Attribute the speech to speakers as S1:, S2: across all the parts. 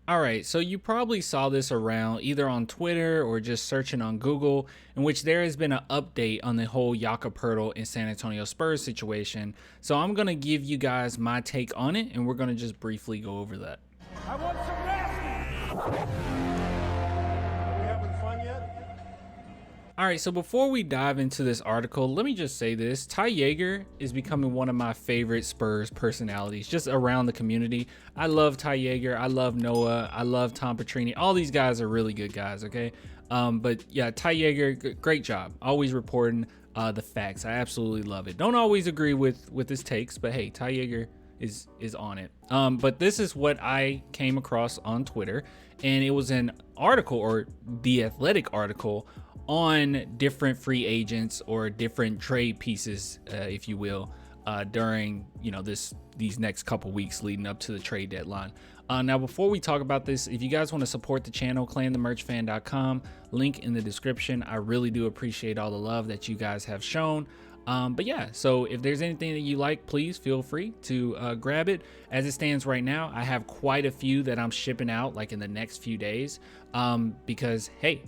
S1: All right, so you probably saw this around either on Twitter or just searching on Google, in which there has been an update on the whole Jakob and San Antonio Spurs situation. So I'm going to give you guys my take on it, and we're going to just briefly go over that.
S2: I want some nasty. Are we having fun yet?
S1: All right, so before we dive into this article, let me just say this. Ty Yeager is becoming one of my favorite Spurs personalities just around the community. I love Ty Yeager. I love Noah. I love Tom Petrini. All these guys are really good guys, okay? But yeah, Ty Yeager, great job. Always reporting the facts. I absolutely love it. Don't always agree with his takes, but hey, Ty Yeager is on it. But this is what I came across on Twitter, and it was an article, or the Athletic article, on different free agents or different trade pieces, if you will, during these next couple weeks leading up to the trade deadline. Now, before we talk about this, if you guys want to support the channel, clanthemerchfan.com, link in the description. I really do appreciate all the love that you guys have shown. But yeah, so if there's anything that you like, please feel free to grab it. As it stands right now, I have quite a few that I'm shipping out like in the next few days, because hey,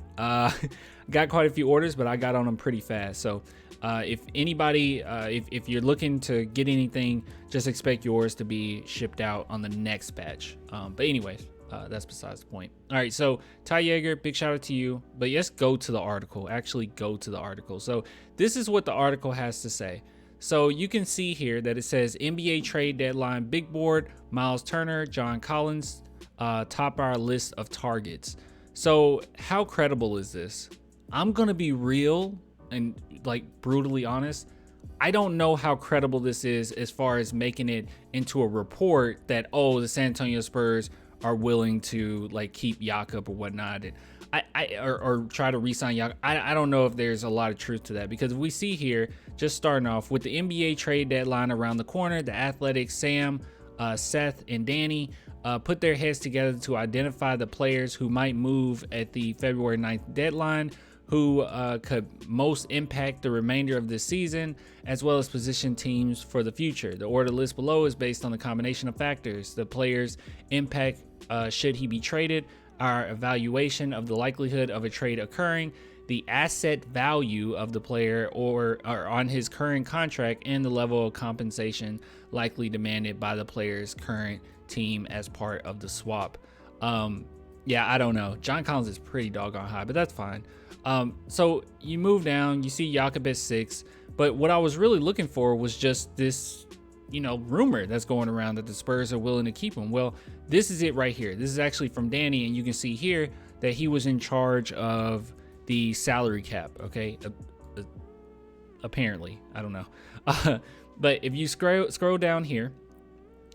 S1: got quite a few orders, but I got on them pretty fast. So if anybody, if you're looking to get anything, just expect yours to be shipped out on the next batch. But anyways, that's besides the point. All right, so Ty Yeager, big shout out to you. But let's go to the article. Actually, go to the article. So this is what the article has to say. So you can see here that it says NBA trade deadline big board, Miles Turner, John Collins, top our list of targets. So how credible is this? I'm gonna be real and like brutally honest. I don't know how credible this is as far as making it into a report that, oh, the San Antonio Spurs are willing to like keep Jakob or whatnot, or try to re-sign Jakob. I don't know if there's a lot of truth to that, because we see here, just starting off with the NBA trade deadline around the corner, the Athletics, Sam, Seth, and Danny put their heads together to identify the players who might move at the February 9th deadline, who could most impact the remainder of this season, as well as position teams for the future. The order list below is based on the combination of factors: the player's impact should he be traded, our evaluation of the likelihood of a trade occurring, the asset value of the player or on his current contract, and the level of compensation likely demanded by the player's current team as part of the swap. Yeah, I don't know. John Collins is pretty doggone high, but that's fine. So you move down, you see Jakob at 6, but what I was really looking for was just this, rumor that's going around that the Spurs are willing to keep him. Well, this is it right here. This is actually from Danny, and you can see here that he was in charge of the salary cap. Okay, apparently, I don't know. But if you scroll down here,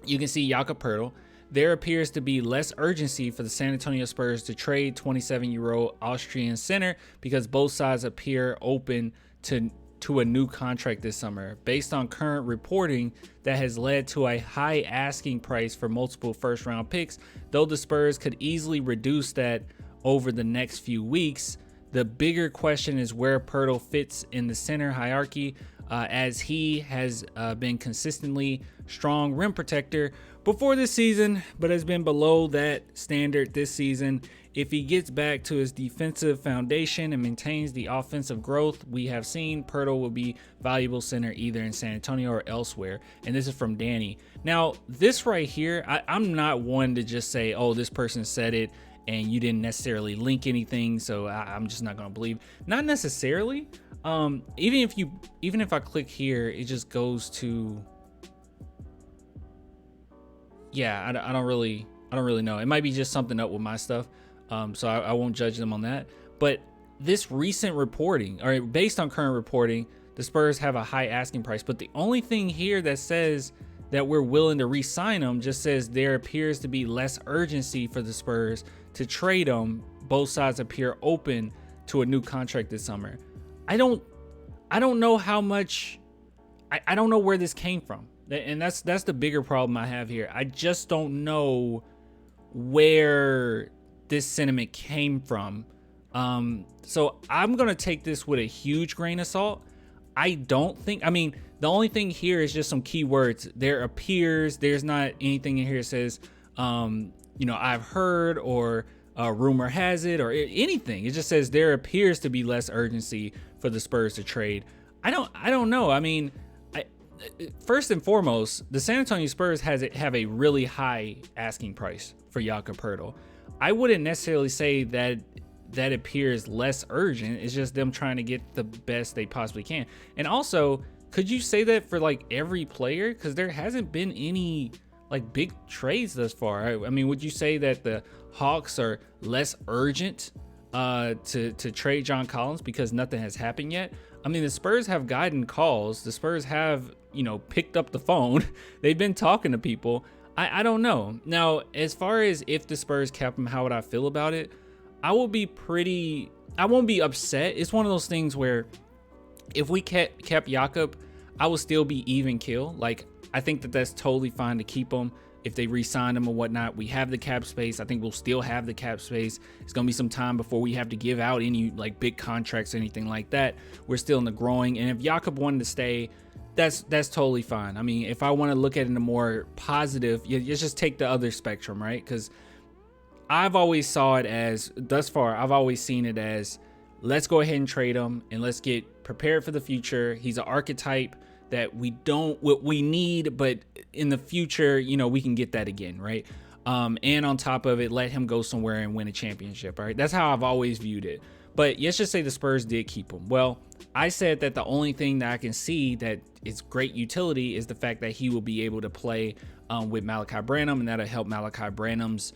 S1: you can see Jakob. There appears to be less urgency for the San Antonio Spurs to trade 27-year-old Austrian center because both sides appear open to a new contract this summer. Based on current reporting, that has led to a high asking price for multiple first-round picks. Though the Spurs could easily reduce that over the next few weeks, the bigger question is where Poeltl fits in the center hierarchy, as he has been consistently strong rim protector before this season, but has been below that standard this season. If he gets back to his defensive foundation and maintains the offensive growth we have seen, Poeltl will be valuable center either in San Antonio or elsewhere. And this is from Danny. Now, this right here, I'm not one to just say, oh, this person said it and you didn't necessarily link anything, so I'm just not going to believe. Not necessarily. Even if I click here, it just goes to, yeah, I don't really know. It might be just something up with my stuff, so I won't judge them on that. But this recent reporting, or based on current reporting, the Spurs have a high asking price. But the only thing here that says that we're willing to re-sign them just says there appears to be less urgency for the Spurs to trade them. Both sides appear open to a new contract this summer. I don't know how much. I don't know where this came from. And that's the bigger problem I have here. I just don't know where this sentiment came from. So I'm going to take this with a huge grain of salt. The only thing here is just some keywords. There appears, there's not anything in here that says I've heard or rumor has it or anything. It just says there appears to be less urgency for the Spurs to trade. I don't know. I mean, first and foremost, the San Antonio Spurs have a really high asking price for Jakob Poeltl. I wouldn't necessarily say that appears less urgent. It's just them trying to get the best they possibly can. And also, could you say that for like every player? Because there hasn't been any like big trades thus far. I mean, would you say that the Hawks are less urgent to trade John Collins because nothing has happened yet? I mean, the Spurs have gotten calls. The Spurs have, picked up the phone. They've been talking to people. I don't know. Now, as far as if the Spurs kept him, how would I feel about it? I won't be upset. It's one of those things where if we kept Jakob, I will still be even kill. Like, I think that that's totally fine to keep him. If they re-sign him or whatnot, we have the cap space. I think we'll still have the cap space. It's going to be some time before we have to give out any like big contracts or anything like that. We're still in the growing. And if Jakob wanted to stay, that's totally fine. I mean, if I want to look at it in a more positive, you just take the other spectrum, right? Because I've always saw it as, thus far, I've always seen it as, let's go ahead and trade him and let's get prepared for the future. He's an archetype that we need, but in the future, we can get that again, right? And on top of it, let him go somewhere and win a championship, right? That's how I've always viewed it. But let's just say the Spurs did keep him. Well, I said that the only thing that I can see that is great utility is the fact that he will be able to play with Malachi Branham, and that'll help Malachi Branham's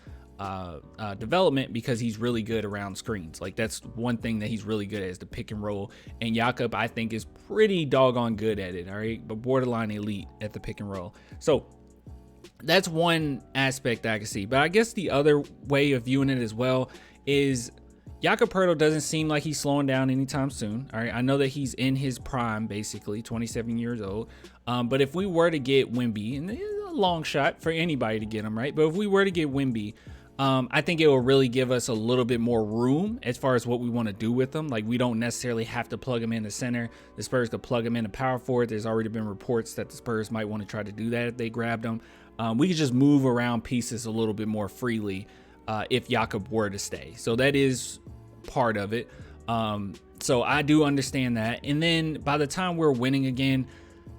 S1: development because he's really good around screens. Like, that's one thing that he's really good at is the pick and roll. And Jakob, I think, is pretty doggone good at it, all right? But borderline elite at the pick and roll. So that's one aspect that I can see. But I guess the other way of viewing it as well is Jakob Poeltl doesn't seem like he's slowing down anytime soon. All right, I know that he's in his prime, basically 27 years old. But if we were to get Wemby, and it's a long shot for anybody to get him, right? But if we were to get Wemby, I think it will really give us a little bit more room as far as what we want to do with them. Like, we don't necessarily have to plug him in the center. The Spurs could plug him in a power forward. There's already been reports that the Spurs might want to try to do that if they grabbed him. We could just move around pieces a little bit more freely if Jakob were to stay. So that is part of it. So I do understand that. And then by the time we're winning again,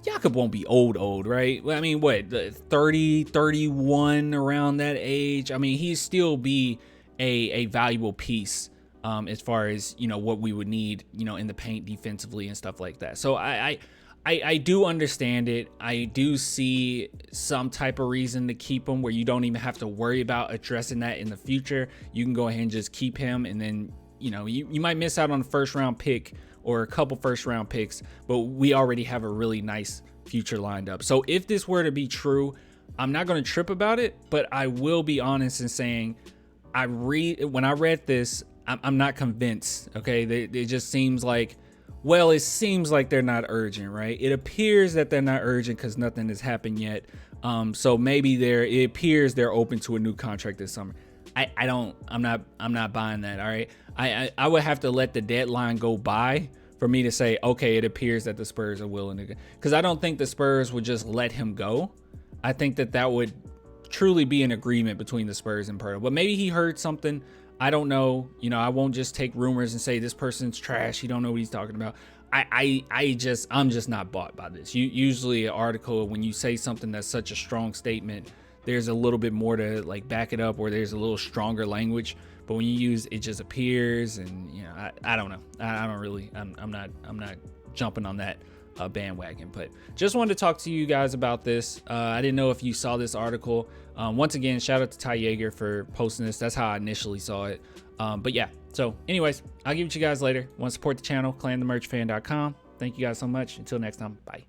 S1: Jakob won't be old, right? Well, I mean, what, 30, 31, around that age? I mean, he'd still be a valuable piece as far as, what we would need, in the paint defensively and stuff like that. So I do understand it. I do see some type of reason to keep him where you don't even have to worry about addressing that in the future. You can go ahead and just keep him, and then, you might miss out on a first round pick or a couple first round picks, but we already have a really nice future lined up. So if this were to be true, I'm not going to trip about it, but I will be honest in saying when I read this, I'm not convinced. Okay. It just seems like, well, it seems like they're not urgent, right? It appears that they're not urgent because nothing has happened yet. So maybe it appears they're open to a new contract this summer. I'm not buying that. All right. I would have to let the deadline go by for me to say, okay, it appears that the Spurs are willing to go, because I don't think the Spurs would just let him go. I think that would truly be an agreement between the Spurs and Poeltl. But maybe he heard something. I don't know. I won't just take rumors and say this person's trash. He don't know what he's talking about. I'm just not bought by this. Usually an article, when you say something that's such a strong statement, there's a little bit more to like back it up, or there's a little stronger language. But when you use it just appears, and I don't know. I don't really. I'm not jumping on that bandwagon. But just wanted to talk to you guys about this. I didn't know if you saw this article. Once again, shout out to Ty Yeager for posting this. That's how I initially saw it. But yeah. So anyways, I'll give it to you guys later. Want to support the channel? ClanTheMerchFan.com. Thank you guys so much. Until next time. Bye.